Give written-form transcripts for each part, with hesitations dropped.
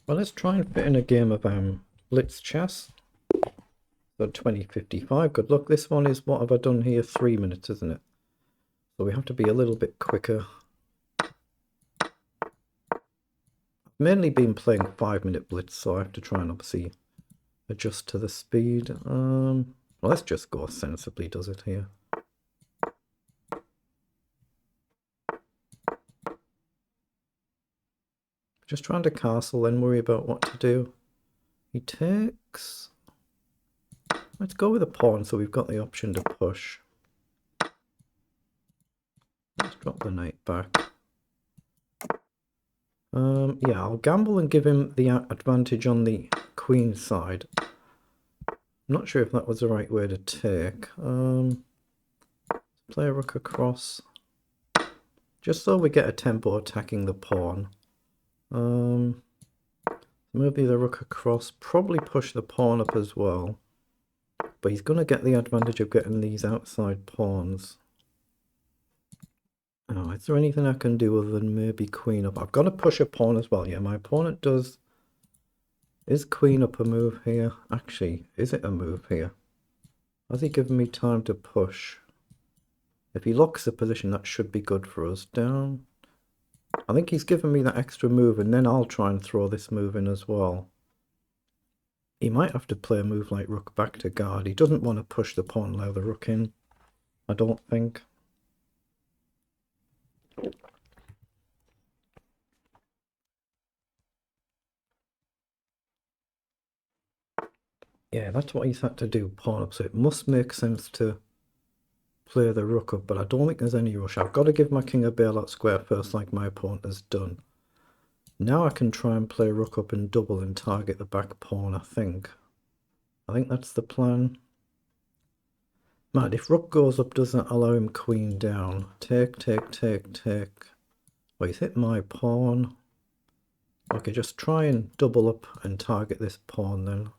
Well, let's try and fit in a game of blitz chess. So 2055. Good luck. This one is, what have I done here? 3 minutes, isn't it? So we have to be a little bit quicker. I've mainly been playing 5-minute blitz, so I have to try and obviously adjust to the speed. Well, let's just go sensibly, does it here? Just trying to castle, then worry about what to do. He takes. Let's go with a pawn, so we've got the option to push. Let's drop the knight back. Yeah, I'll gamble and give him the advantage on the queen side. I'm not sure if that was the right way to take. Play a rook across. Just so we get a tempo attacking the pawn. Maybe the rook across. Probably push the pawn up as well. But he's going to get the advantage of getting these outside pawns. Oh, is there anything I can do other than maybe queen up? I've got to push a pawn as well. Yeah, my opponent does. Is queen up a move here? Actually, is it a move here? Has he given me time to push? If he locks the position, that should be good for us. Down. I think he's given me that extra move, and then I'll try and throw this move in as well. He might have to play a move like rook back to guard. He doesn't want to push the pawn and allow the rook in, I don't think. Yeah, that's what he's had to do, pawn up, so it must make sense to play the rook up, but I don't think there's any rush. I've got to give my king a bailout square first, like my opponent has done. Now I can try and play rook up and double and target the back pawn, I think. I think that's the plan. Mad, if rook goes up, does that allow him queen down? Take, take, take, take. Well, he's hit my pawn. Okay, just try and double up and target this pawn then.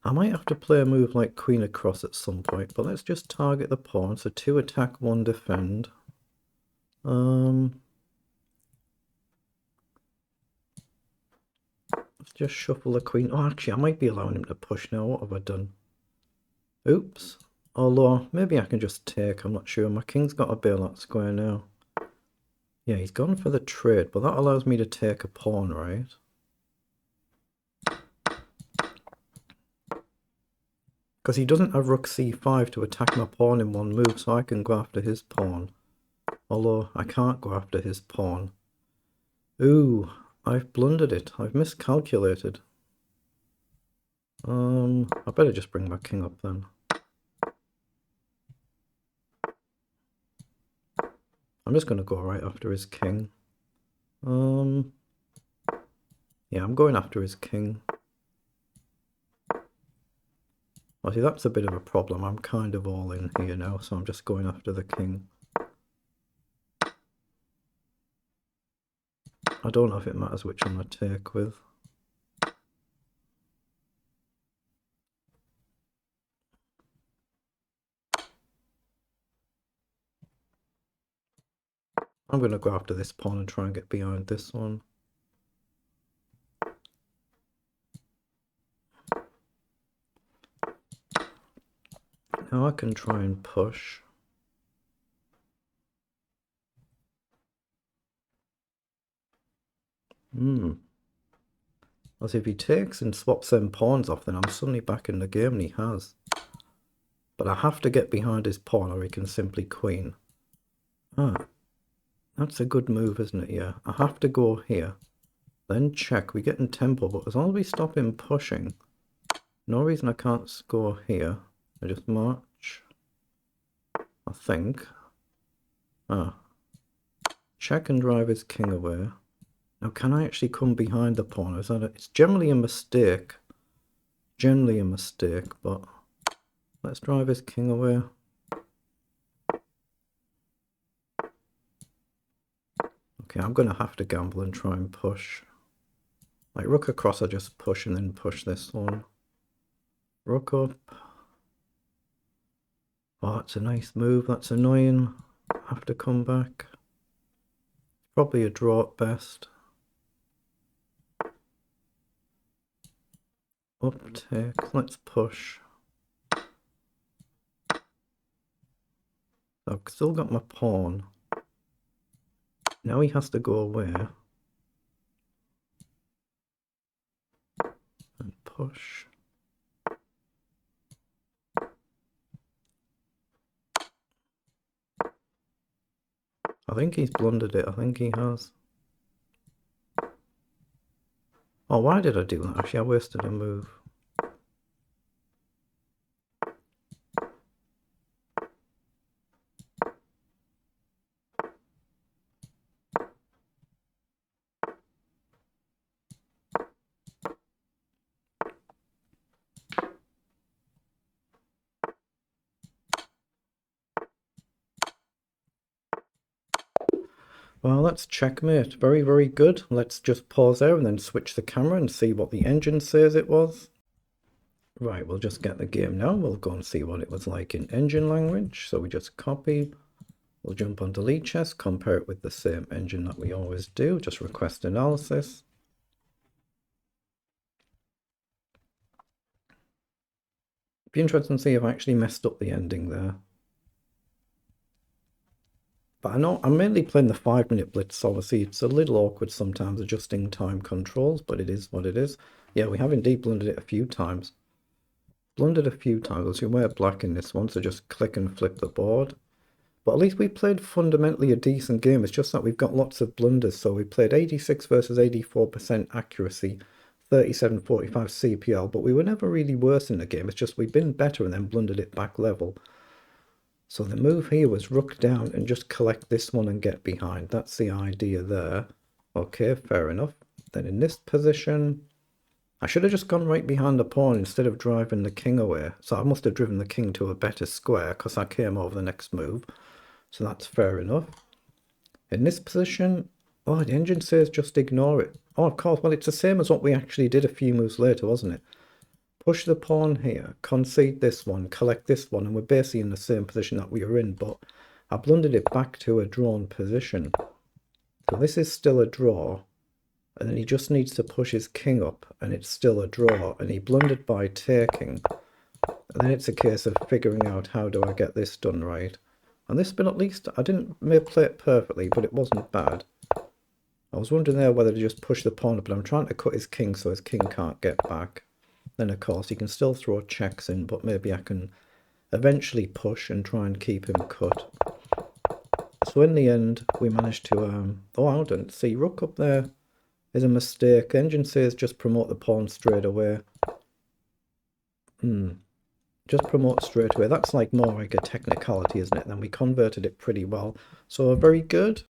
I might have to play a move like queen across at some point, but let's just target the pawn. So 2 attack, 1 defend. Let's just shuffle the queen. Oh, actually, I might be allowing him to push now. What have I done? Oops. Although, maybe I can just take. I'm not sure. My king's got a bailout square now. Yeah, he's gone for the trade, but that allows me to take a pawn, right? Because he doesn't have rook c5 to attack my pawn in one move, so I can go after his pawn. Although, I can't go after his pawn. Ooh, I've blundered it. I've miscalculated. I better just bring my king up then. I'm just going to go right after his king. Yeah, I'm going after his king. Well, see, that's a bit of a problem. I'm kind of all in here now, so I'm just going after the king. I don't know if it matters which one I take with. I'm going to go after this pawn and try and get behind this one. Now I can try and push. As if he takes and swaps them pawns off, then I'm suddenly back in the game, and he has. But I have to get behind his pawn, or he can simply queen. Ah, that's a good move, isn't it? Yeah, I have to go here. Then check. We get in tempo, but as long as we stop him pushing, no reason I can't score here. I just march. I think. Ah. Check and drive his king away. Now, can I actually come behind the pawn? Is that it's generally a mistake. Generally a mistake, but let's drive his king away. Okay, I'm going to have to gamble and try and push. Like rook across, I just push and then push this one. Rook up. Oh, that's a nice move. That's annoying. I have to come back. Probably a draw at best. Uptake. Let's push. I've still got my pawn. Now he has to go away. And push. I think he's blundered it. I think he has. Oh, why did I do that? Actually, I wasted a move. Well, that's checkmate. Very, very good. Let's just pause there and then switch the camera and see what the engine says it was. Right, we'll just get the game now. We'll go and see what it was like in engine language. So we just copy. We'll jump on delete chess, compare it with the same engine that we always do. Just request analysis. Be interesting to see if I actually messed up the ending there. But I know I'm mainly playing the 5-minute blitz. Obviously, it's a little awkward sometimes adjusting time controls, but it is what it is. Yeah, we have indeed blundered it a few times. Blundered a few times. You wear black in this one, so just click and flip the board. But at least we played fundamentally a decent game. It's just that we've got lots of blunders. So we played 86 versus 84% accuracy, 37.45 CPL, but we were never really worse in the game. It's just we've been better and then blundered it back level. So the move here was rook down and just collect this one and get behind. That's the idea there. Okay, fair enough. Then in this position, I should have just gone right behind the pawn instead of driving the king away. So I must have driven the king to a better square because I came over the next move. So that's fair enough. In this position, oh, the engine says just ignore it. Oh, of course. Well, it's the same as what we actually did a few moves later, wasn't it? Push the pawn here, concede this one, collect this one, and we're basically in the same position that we were in, but I blundered it back to a drawn position. So this is still a draw, and then he just needs to push his king up, and it's still a draw, and he blundered by taking. And then it's a case of figuring out how do I get this done right. And this bit at least, I didn't play it perfectly, but it wasn't bad. I was wondering there whether to just push the pawn up, but I'm trying to cut his king so his king can't get back. Then, of course, he can still throw checks in, but maybe I can eventually push and try and keep him cut. So in the end, we managed to... oh, I didn't see. Rook up there is a mistake. The engine says just promote the pawn straight away. Just promote straight away. That's like more like a technicality, isn't it? Then we converted it pretty well. So very good.